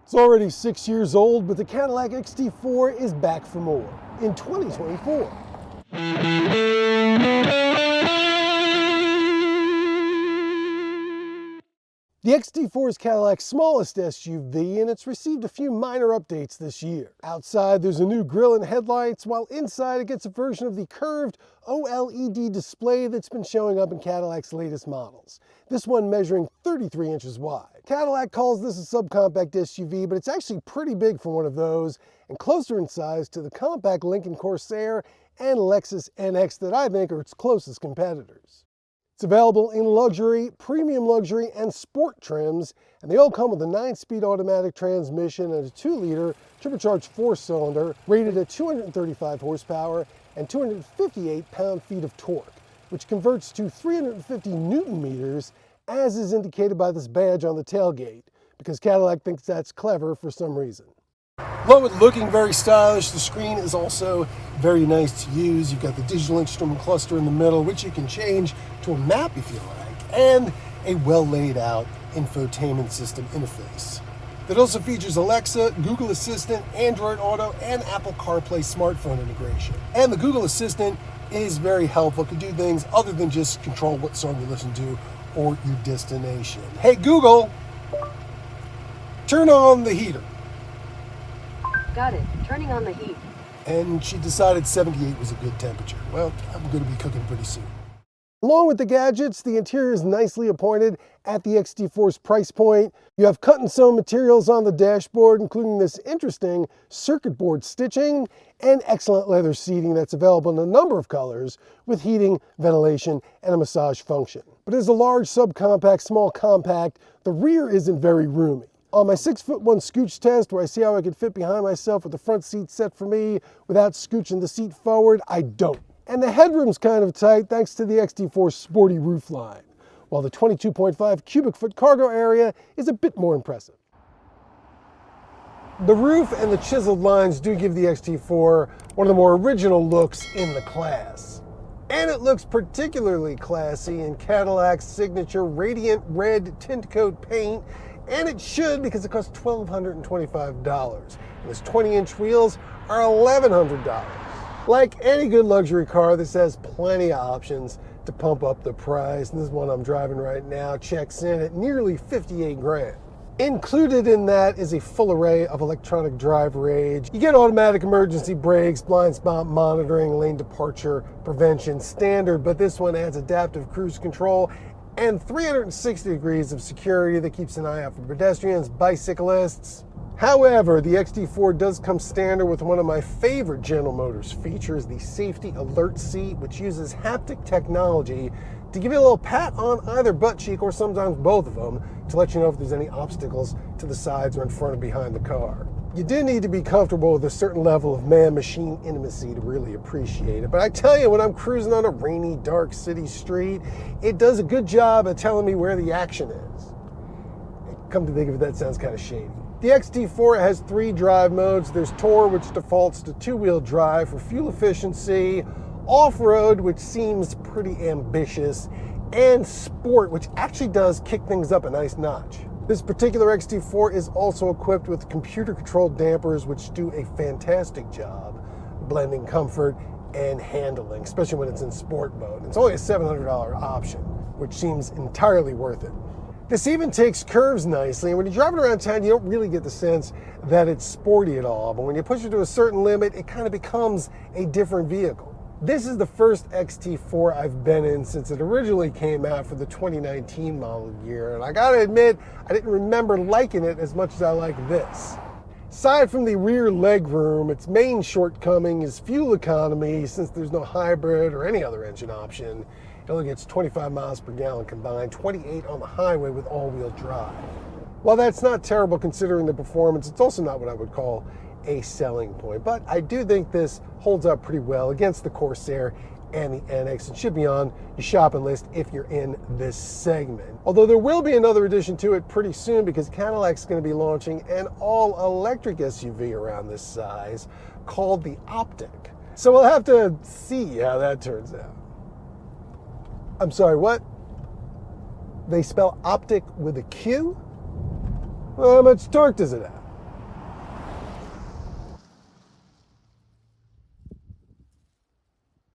It's already 6 years old, but the Cadillac XT4 is back for more in 2024. The XT4 is Cadillac's smallest SUV, and it's received a few minor updates this year. Outside, there's a new grille and headlights, while inside it gets a version of the curved OLED display that's been showing up in Cadillac's latest models. This one measuring 33 inches wide. Cadillac calls this a subcompact SUV, but it's actually pretty big for one of those, and closer in size to the compact Lincoln Corsair and Lexus NX that I think are its closest competitors. It's available in luxury, premium luxury, and sport trims, and they all come with a 9-speed automatic transmission and a 2-liter turbocharged 4-cylinder rated at 235 horsepower and 258 pound-feet of torque, which converts to 350 Newton meters, as is indicated by this badge on the tailgate, because Cadillac thinks that's clever for some reason. Along with looking very stylish, the screen is also very nice to use. You've got the digital instrument cluster in the middle, which you can change to a map if you like, and a well laid out infotainment system interface. That also features Alexa, Google Assistant, Android Auto, and Apple CarPlay smartphone integration. And the Google Assistant is very helpful. It can do things other than just control what song you listen to or your destination. Hey Google, turn on the heater. Got it. Turning on the heat. And she decided 78 was a good temperature. Well, I'm going to be cooking pretty soon. Along with the gadgets, the interior is nicely appointed at the XT4's price point. You have cut and sewn materials on the dashboard, including this interesting circuit board stitching and excellent leather seating that's available in a number of colors with heating, ventilation, and a massage function. But as a large subcompact, small compact, the rear isn't very roomy. On my 6'1" scooch test, where I see how I could fit behind myself with the front seat set for me without scooching the seat forward, I don't. And the headroom's kind of tight thanks to the XT4's sporty roofline, while the 22.5 cubic foot cargo area is a bit more impressive. The roof and the chiseled lines do give the XT4 one of the more original looks in the class. And it looks particularly classy in Cadillac's signature radiant red tint coat paint, and it should, because it costs $1,225. And its 20-inch wheels are $1,100. Like any good luxury car, this has plenty of options to pump up the price. And this one I'm driving right now checks in at nearly 58 grand. Included in that is a full array of electronic driver aids. You get automatic emergency brakes, blind spot monitoring, lane departure prevention standard, but this one adds adaptive cruise control and 360 degrees of security that keeps an eye out for pedestrians, bicyclists. However, the XT4 does come standard with one of my favorite General Motors features, the safety alert seat, which uses haptic technology to give you a little pat on either butt cheek, or sometimes both of them, to let you know if there's any obstacles to the sides or in front or behind the car. You do need to be comfortable with a certain level of man-machine intimacy to really appreciate it. But I tell you, when I'm cruising on a rainy, dark city street, it does a good job of telling me where the action is. Come to think of it, that sounds kind of shady. The XT4 has 3 drive modes. There's Tour, which defaults to 2-wheel drive for fuel efficiency, Off-road, which seems pretty ambitious, and Sport, which actually does kick things up a nice notch. This particular XT4 is also equipped with computer-controlled dampers, which do a fantastic job blending comfort and handling, especially when it's in sport mode. It's only a $700 option, which seems entirely worth it. This even takes curves nicely, and when you're driving around town, you don't really get the sense that it's sporty at all, but when you push it to a certain limit, it kind of becomes a different vehicle. This is the first XT4 I've been in since it originally came out for the 2019 model year, and I gotta admit, I didn't remember liking it as much as I like this. Aside from the rear legroom, its main shortcoming is fuel economy, since there's no hybrid or any other engine option. It only gets 25 miles per gallon combined, 28 on the highway with all-wheel drive. While that's not terrible considering the performance, it's also not what I would call a selling point, but I do think this holds up pretty well against the Corsair and the NX, and should be on your shopping list if you're in this segment. Although there will be another addition to it pretty soon, because Cadillac's going to be launching an all-electric SUV around this size called the Optic. So we'll have to see how that turns out. I'm sorry, what? They spell Optic with a Q? Well, how much torque does it have?